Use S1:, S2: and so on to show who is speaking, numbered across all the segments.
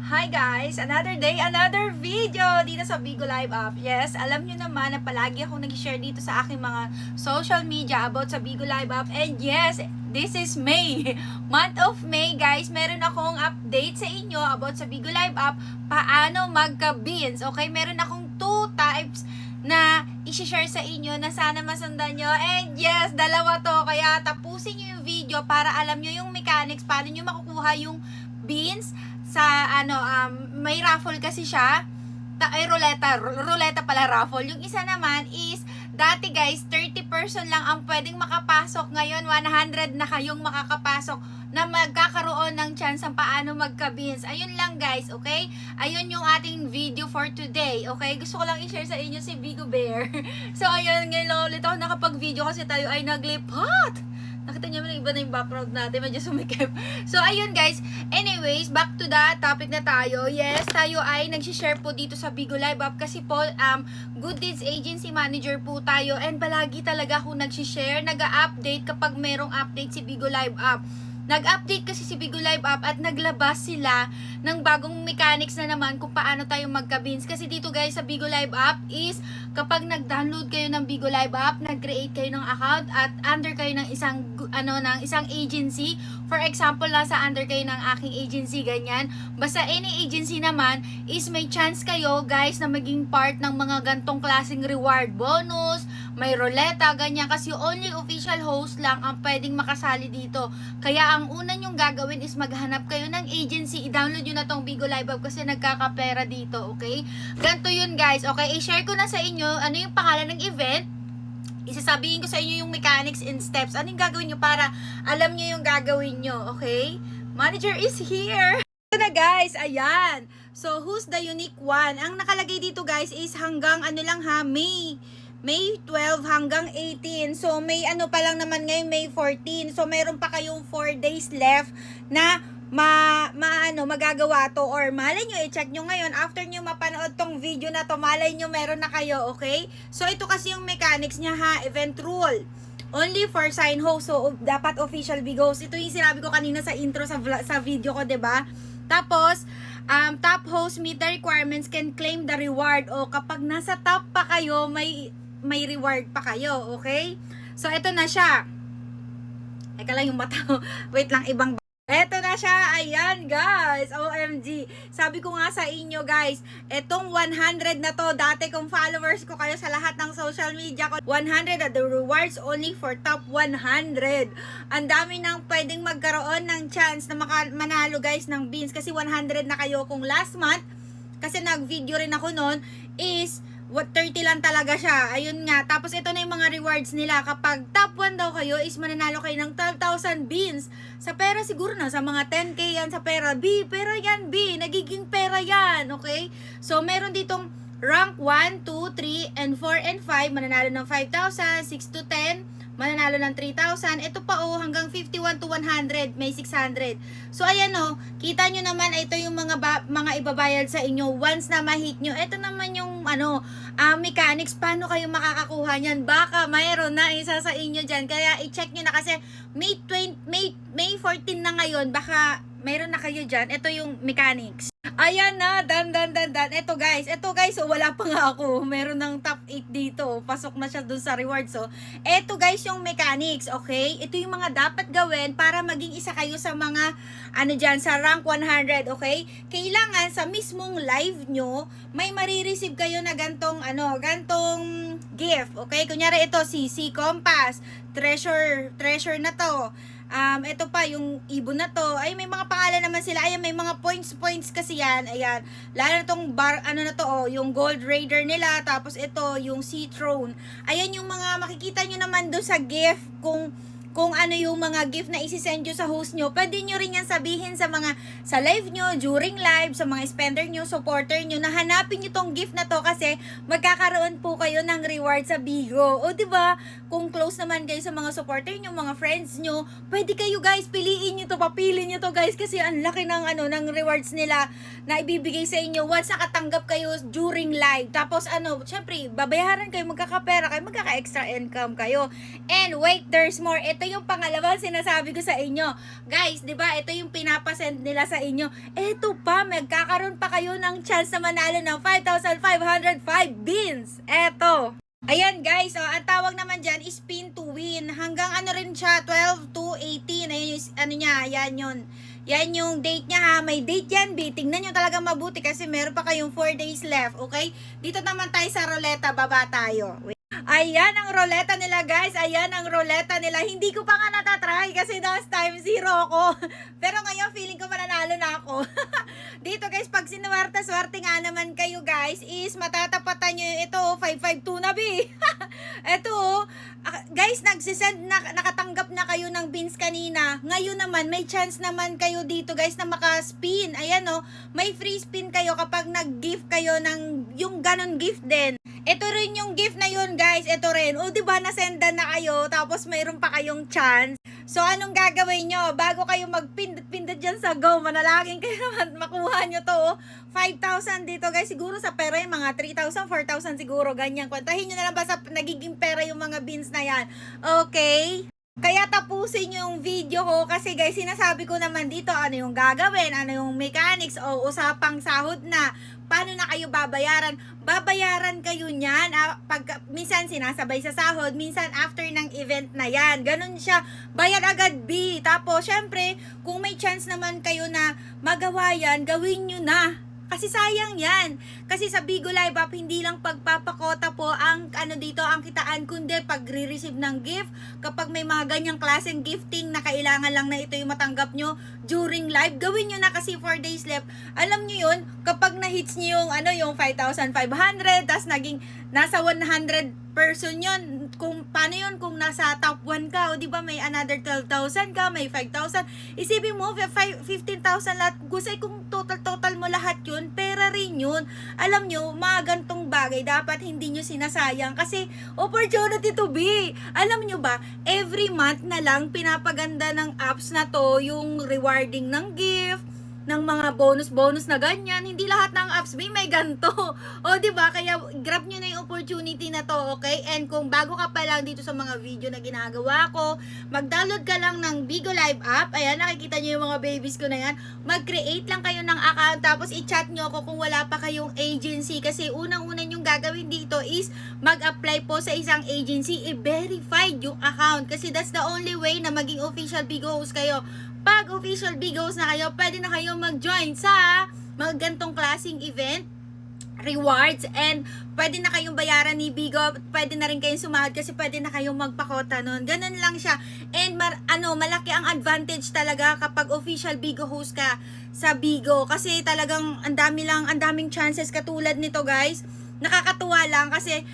S1: Hi guys! Another day, another video dito sa Bigo Live App. Yes, alam nyo naman na palagi akong nag-share dito sa aking mga social media about sa Bigo Live App. And yes, this is May. Month of May guys, meron akong update sa inyo about sa Bigo Live App. Paano magka-beans. Okay, meron akong 2 types na i-share sa inyo na sana masundan nyo. And yes, dalawa to. Kaya tapusin nyo yung video para alam nyo yung mechanics, paano nyo makukuha yung beans sa may raffle kasi siya. Ruleta pala raffle. Yung isa naman is dati guys 30 person lang ang pwedeng makapasok, ngayon 100 na kayong makakapasok na magkakaroon ng chance ang paano magka-beans. Ayun lang guys, okay? Ayun yung ating video for today, okay? Gusto ko lang i-share sa inyo si Bigo Bear. So ayun, ngayon lang ulit ako nakapag-video kasi tayo ay naglipat. Nakita niyo naman iba na yung background natin, medyo sumikip. So, ayun guys. Anyways, back to the topic na tayo. Yes, tayo ay nag-share po dito sa Bigo Live App kasi po, Good Deeds Agency Manager po tayo and palagi talaga ako nag-share, nag-update kapag merong update si Bigo Live App. Nag-update kasi si Bigo Live App at naglabas sila ng bagong mechanics na naman kung paano tayo magka-beans. Kasi dito guys sa Bigo Live App is kapag nag-download kayo ng Bigo Live App, nag-create kayo ng account at under kayo ng isang agency. For example, nasa under kayo ng aking agency, ganyan. Basta any agency naman is may chance kayo guys na maging part ng mga gantong klaseng reward bonus, may roleta, ganyan. Kasi only official host lang ang pwedeng makasali dito. Kaya ang una nyong gagawin is maghanap kayo ng agency, i-download nyo na tong Bigo Live App kasi nagkakapera dito, okay? Ganto yun guys, okay? I-share ko na sa inyo ano yung pangalan ng event. Isasabihin ko sa inyo yung mechanics and steps. Ano yung gagawin nyo para alam nyo yung gagawin nyo, okay? Manager is here! Ito na guys, ayan. So, who's the unique one? Ang nakalagay dito guys is hanggang ano lang ha, May 12 hanggang 18. So, may ano pa lang naman ngayon, May 14. So, meron pa kayong 4 days left na magagawa to, or malay nyo, i-check nyo ngayon after nyo mapanood tong video na to, malay nyo meron na kayo, okay? So ito kasi yung mechanics niya ha, event rule only for sign host, so dapat official big host. Ito yung sinabi ko kanina sa intro sa video ko, 'di ba? Tapos top host meet the requirements can claim the reward, o kapag nasa top pa kayo, may reward pa kayo, okay? So ito na siya. Eka lang yung mata. Wait lang, ibang. Eto na siya, ayan guys, OMG. Sabi ko nga sa inyo guys, etong 100 na to, dati kung followers ko kayo sa lahat ng social media ko, 100 at the rewards only for top 100. Ang dami nang pwedeng magkaroon ng chance na manalo guys ng beans, kasi 100 na kayo. Kung last month, kasi nag-video rin ako noon, is 30 lang talaga siya. Ayun nga. Tapos ito na yung mga rewards nila. Kapag top 1 daw kayo is mananalo kayo ng 12,000 beans. Sa pera siguro na sa mga 10k yan sa pera. Pera yan nagiging pera yan. Okay? So meron ditong rank 1, 2, 3, and 4 and 5. Mananalo ng 5,000, 6 to 10. Mananalo ng 3,000. Ito pa hanggang 51 to 100, may 600. So ayan kita nyo naman, ito yung mga ibabayad sa inyo once na ma-hit nyo. Ito naman yung mechanics, paano kayo makakakuha niyan. Baka mayroon na isa sa inyo dyan. Kaya i-check nyo na kasi May 14 na ngayon, baka mayroon na kayo dyan. Ito yung mechanics. Ayan na, dan. Ito guys, so wala pa nga ako. Meron ng top 8 dito. Pasok na siya dun sa rewards. So, ito guys yung mechanics, okay? Ito yung mga dapat gawin para maging isa kayo sa mga, dyan, sa rank 100, okay? Kailangan sa mismong live nyo, may marireceive kayo na gantong gift, okay? Kunyari ito, CC Compass, treasure na to. Ito pa, yung ibon na to, ay may mga pangalan naman sila. Ayan, may mga points kasi yan. Ayan, lalo na tong yung Gold Raider nila. Tapos ito, yung Sea Throne. Ayan yung mga makikita nyo naman doon sa gift. Kung ano yung mga gift na isi-send nyo sa host nyo, pwede nyo rin yan sabihin sa live nyo, during live, sa mga spender nyo, supporter nyo, na hanapin nyo tong gift na to kasi magkakaroon po kayo ng reward sa Bigo. O diba, kung close naman kayo sa mga supporter nyo, mga friends nyo, pwede kayo guys, piliin nyo to, papili nyo to guys, kasi ang laki ng rewards nila na ibibigay sa inyo once nakatanggap kayo during live. Tapos syempre, babayaran kayo, magkakapera kayo, magkaka-extra income kayo. And wait, there's more. Ito yung pangalawang sinasabi ko sa inyo. Guys, 'di ba? Ito yung pinapasend nila sa inyo. Ito pa, nagkakaroon pa kayo ng chance na manalo ng 5,505 beans. Eto. Ayan guys, ang tawag naman dyan is spin to win. Hanggang ano rin siya, 12 to 18. Ayan yung, ano niya, yan yun. Yan yung date niya ha. May date yan, B. Tingnan nyo talaga mabuti kasi meron pa kayong 4 days left, okay? Dito naman tayo sa ruleta, baba tayo. Ayan ang ruleta nila guys. Ayan ang ruleta nila. Hindi ko pa nga natatry kasi last time 0 ako. Pero ngayon feeling ko mananalo na ako. Dito guys, pag sinuwerte-swerte nga naman kayo guys, is matatapatan nyo yung ito, 552 na B. Ito, guys, nakatanggap na kayo ng beans kanina. Ngayon naman, may chance naman kayo dito guys na maka-spin. Ayan o, may free spin kayo kapag nag-gift kayo ng yung ganon gift din. Ito rin yung gift na yun guys, ito rin. O diba, nasendan na kayo, tapos mayroon pa kayong chance. So, anong gagawin nyo? Bago kayo magpindot-pindot dyan sa go, manalangin kayo naman makuha nyo to. 5,000 dito guys, siguro sa pera yung mga 3,000, 4,000 siguro, ganyan. Kwantahin nyo na lang ba sa nagiging pera yung mga beans na yan. Okay? Kaya tapusin yung video ko kasi guys, sinasabi ko naman dito ano yung gagawin, ano yung mechanics o usapang sahod na. Paano na kayo babayaran? Babayaran kayo niyan pag minsan sinasabay sa sahod, minsan after ng event na yan. Ganun siya, bayad agad B. Tapos syempre, kung may chance naman kayo na magawa yan, gawin nyo na. Kasi sayang yan. Kasi sa Bigo Live App, hindi lang pagpapakota po ang ano dito, ang kitaan, kundi pag-re-receive ng gift. Kapag may mga ganyang klaseng gifting na kailangan lang na ito yung matanggap nyo during live, gawin nyo na kasi 4 days left. Alam nyo yun, kapag na-hits nyo yung, ano, yung 5,500, tas naging nasa 100 person yun, kung paano yun kung nasa top 1 ka, o di ba may another 12,000 ka, may 5,000, isipin mo 15,000 lahat, gusay kung total mo lahat yun, pera rin yun. Alam nyo, mga gantong bagay dapat hindi nyo sinasayang kasi opportunity to be. Alam nyo ba, every month na lang pinapaganda ng apps na to yung rewarding ng gift, ng mga bonus na ganyan. Hindi lahat ng apps may ganto. O di ba? Kaya grab niyo na yung opportunity na to, okay? And kung bago ka pa lang dito sa mga video na ginagawa ko, mag-download ka lang ng Bigo Live app. Ayan, nakikita niyo yung mga babies ko na yan. Mag-create lang kayo ng account tapos i-chat niyo ako kung wala pa kayong agency kasi unang-una yung gagawin dito is mag-apply po sa isang agency, i-verified yung account kasi that's the only way na maging official Bigo host kayo. Pag official Bigos na kayo, pwede na kayo mag-join sa mga gantong klaseng event, rewards, and pwede na kayong bayaran ni Bigo, pwede na rin kayong sumahod kasi pwede na kayong magpakota nun. Ganun lang siya. And malaki ang advantage talaga kapag official Bigo host ka sa Bigo kasi talagang ang daming chances katulad nito guys. Nakakatuwa lang kasi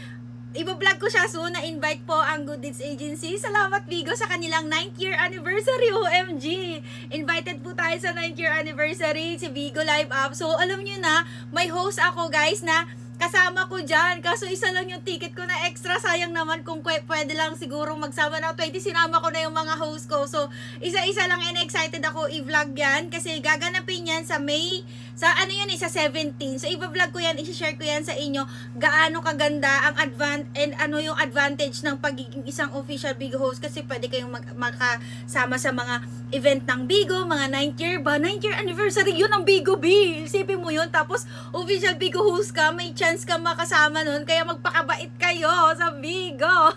S1: i-vlog ko siya soon, na-invite po ang Good Deeds Agency. Salamat Bigo sa kanilang 9th year anniversary, OMG! Invited po tayo sa 9th year anniversary, si Bigo Live App. So, alam nyo na, may host ako guys na kasama ko dyan. Kaso isa lang yung ticket ko na extra. Sayang naman kung pwede lang siguro magsama na 20. Sinama ko na yung mga host ko. So, isa-isa lang and excited ako i-vlog yan. Kasi gaganapin yan sa May, sa 17. So, i-vlog ko yan, i-share ko yan sa inyo. Gaano kaganda ang ano yung advantage ng pagiging isang official Bigo host. Kasi pwede kayong makasama sa mga event ng Bigo, mga 9th year ba? 9th year anniversary yun ng Bigo B. Isipin mo yun. Tapos, official Bigo host ka, may chance ka makasama nun. Kaya magpakabait kayo sa Bigo.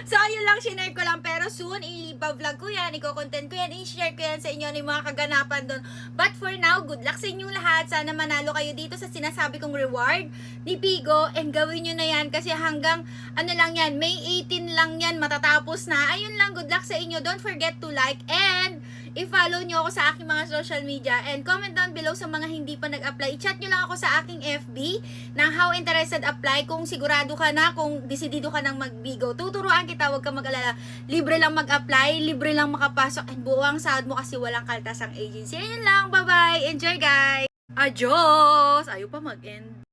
S1: So, ayun lang, shinare ko lang. Pero soon, i-vlog ko yan, i-content ko yan, i-share ko yan sa inyo ng mga kaganapan doon. But for now, good luck sa inyong lahat. Sana manalo kayo dito sa sinasabi kong reward ni Bigo. And gawin nyo na yan kasi hanggang, ano lang yan, May 18 lang yan, matatapos na. Ayun lang, good luck sa inyo. Don't forget to like and i-follow nyo ako sa aking mga social media and comment down below sa mga hindi pa nag-apply. I-chat nyo lang ako sa aking FB ng How Interested Apply kung sigurado ka na, kung desidido ka ng mag-Bigo. Tuturuan kita, huwag ka mag-alala. Libre lang mag-apply, libre lang makapasok, and buo ang sahod mo kasi walang kaltas ang agency. Ayun lang, bye-bye! Enjoy guys! Adios! Ayaw pa mag-end.